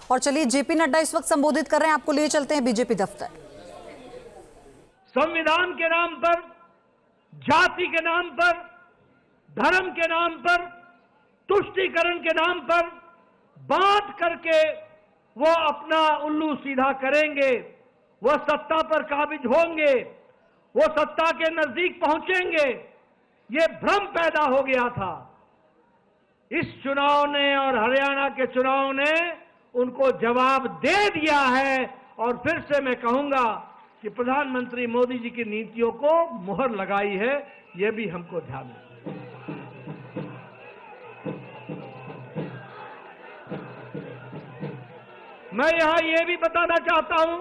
और चलिए, जेपी नड्डा इस वक्त संबोधित कर रहे हैं, आपको लिए चलते हैं बीजेपी दफ्तर। संविधान के नाम पर, जाति के नाम पर, धर्म के नाम पर, तुष्टीकरण के नाम पर बात करके वो अपना उल्लू सीधा करेंगे, वो सत्ता पर काबिज होंगे, वो सत्ता के नजदीक पहुंचेंगे, ये भ्रम पैदा हो गया था। इस चुनाव ने और हरियाणा के चुनाव ने उनको जवाब दे दिया है। और फिर से मैं कहूंगा कि प्रधानमंत्री मोदी जी की नीतियों को मुहर लगाई है, यह भी हमको ध्यान रखना। मैं यहां यह भी बताना चाहता हूं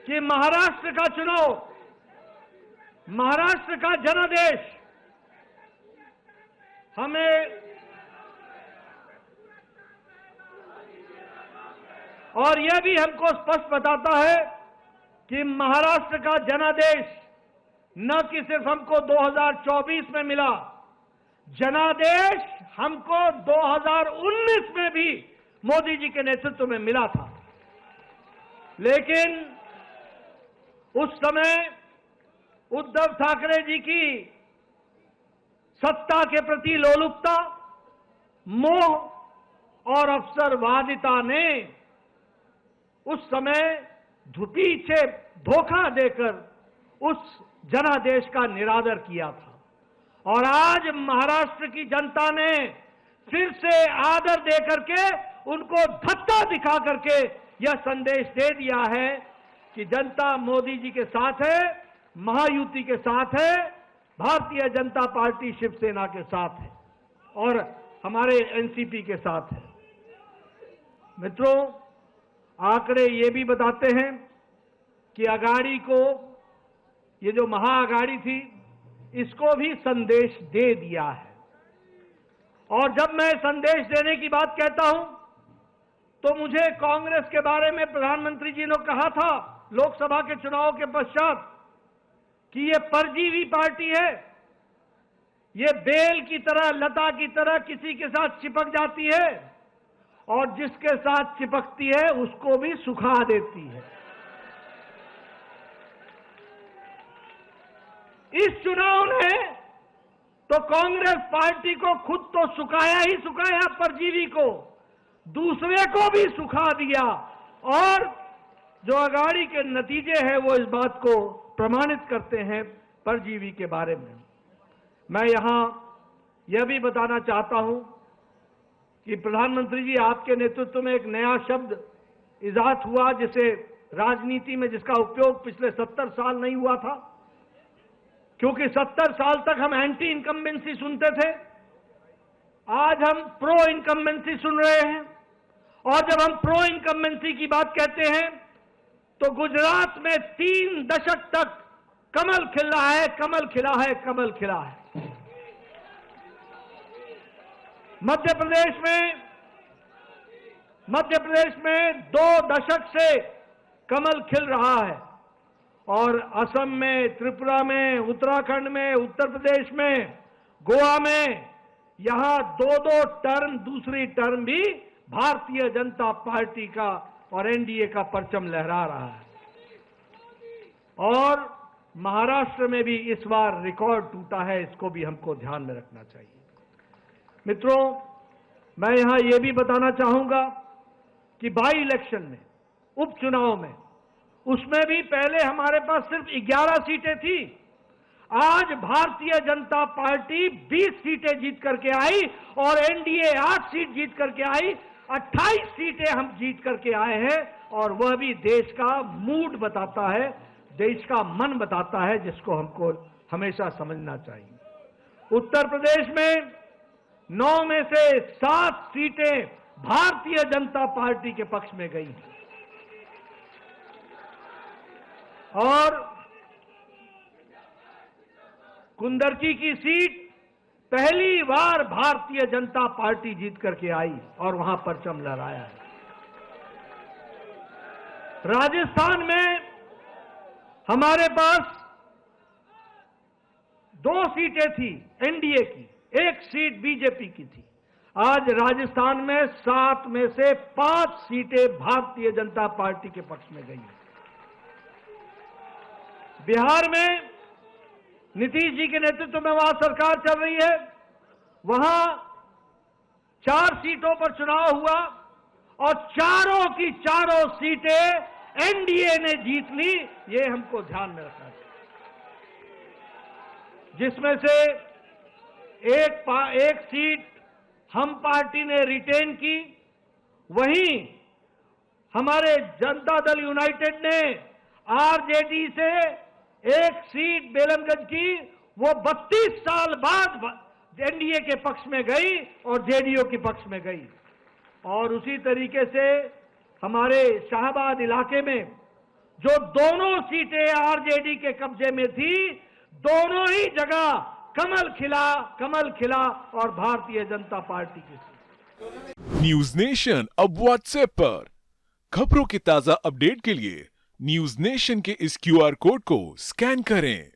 कि महाराष्ट्र का चुनाव, महाराष्ट्र का जनादेश हमें और यह भी हमको स्पष्ट बताता है कि महाराष्ट्र का जनादेश न कि सिर्फ हमको 2024 में मिला, जनादेश हमको 2019 में भी मोदी जी के नेतृत्व में मिला था। लेकिन उस समय उद्धव ठाकरे जी की सत्ता के प्रति लोलुपता, मोह और अवसरवादिता ने उस समय पीछे धोखा देकर उस जनादेश का निरादर किया था। और आज महाराष्ट्र की जनता ने फिर से आदर देकर के उनको धक्का दिखा करके यह संदेश दे दिया है कि जनता मोदी जी के साथ है, महायुति के साथ है, भारतीय जनता पार्टी शिवसेना के साथ है और हमारे एनसीपी के साथ है। मित्रों, आंकड़े ये भी बताते हैं कि अगाड़ी को, ये जो महाअगाड़ी थी, इसको भी संदेश दे दिया है। और जब मैं संदेश देने की बात कहता हूं तो मुझे कांग्रेस के बारे में प्रधानमंत्री जी ने कहा था लोकसभा के चुनाव के पश्चात कि ये परजीवी पार्टी है, ये बेल की तरह, लता की तरह किसी के साथ चिपक जाती है और जिसके साथ चिपकती है उसको भी सुखा देती है। इस चुनाव ने तो कांग्रेस पार्टी को खुद तो सुखाया ही सुखाया, परजीवी को, दूसरे को भी सुखा दिया। और जो अगाड़ी के नतीजे हैं वो इस बात को प्रमाणित करते हैं परजीवी के बारे में। मैं यहां यह भी बताना चाहता हूं कि प्रधानमंत्री जी, आपके नेतृत्व में एक नया शब्द इजाद हुआ जिसे राजनीति में, जिसका उपयोग पिछले 70 साल नहीं हुआ था, क्योंकि 70 साल तक हम एंटी इनकम्बेंसी सुनते थे। आज हम प्रो इनकम्बेंसी सुन रहे हैं। और जब हम प्रो इनकम्बेंसी की बात कहते हैं तो गुजरात में 3 दशक तक कमल खिला है, कमल खिला है, कमल खिला है। मध्य प्रदेश में 2 दशक से कमल खिल रहा है। और असम में, त्रिपुरा में, उत्तराखंड में, उत्तर प्रदेश में, गोवा में, यहां 2-2 टर्म, दूसरी टर्म भी भारतीय जनता पार्टी का और एनडीए का परचम लहरा रहा है। और महाराष्ट्र में भी इस बार रिकॉर्ड टूटा है, इसको भी हमको ध्यान में रखना चाहिए। मित्रों, मैं यहां यह भी बताना चाहूंगा कि बाई इलेक्शन में, उपचुनाव में, उसमें भी पहले हमारे पास सिर्फ 11 सीटें थी। आज भारतीय जनता पार्टी 20 सीटें जीत करके आई और एनडीए 8 सीट जीत करके आई। 28 सीटें हम जीत करके आए हैं। और वह भी देश का मूड बताता है, देश का मन बताता है, जिसको हमको हमेशा समझना चाहिए। उत्तर प्रदेश में 9 में से 7 सीटें भारतीय जनता पार्टी के पक्ष में गई हैं। और कुंदरकी की सीट पहली बार भारतीय जनता पार्टी जीत करके आई और वहां परचम लहराया है। राजस्थान में हमारे पास 2 सीटें थी एनडीए की, 1 सीट बीजेपी की थी। आज राजस्थान में 7 में से 5 सीटें भारतीय जनता पार्टी के पक्ष में गई हैं। बिहार में नीतीश जी के नेतृत्व में वहां सरकार चल रही है, वहां 4 सीटों पर चुनाव हुआ और चारों की चारों सीटें एनडीए ने जीत ली। ये हमको ध्यान में रखना चाहिए, जिसमें से एक सीट हम पार्टी ने रिटेन की। वहीं हमारे जनता दल यूनाइटेड ने आरजेडी से एक सीट बेलमगंज की, वो 32 साल बाद एनडीए के पक्ष में गई और जेडीयू के पक्ष में गई। और उसी तरीके से हमारे शाहबाद इलाके में जो दोनों सीटें आरजेडी के कब्जे में थी, दोनों ही जगह कमल खिला और भारतीय जनता पार्टी की सीट। न्यूज नेशन अब व्हाट्सएप पर खबरों की ताजा अपडेट के लिए न्यूज नेशन के इस क्यूआर कोड को स्कैन करें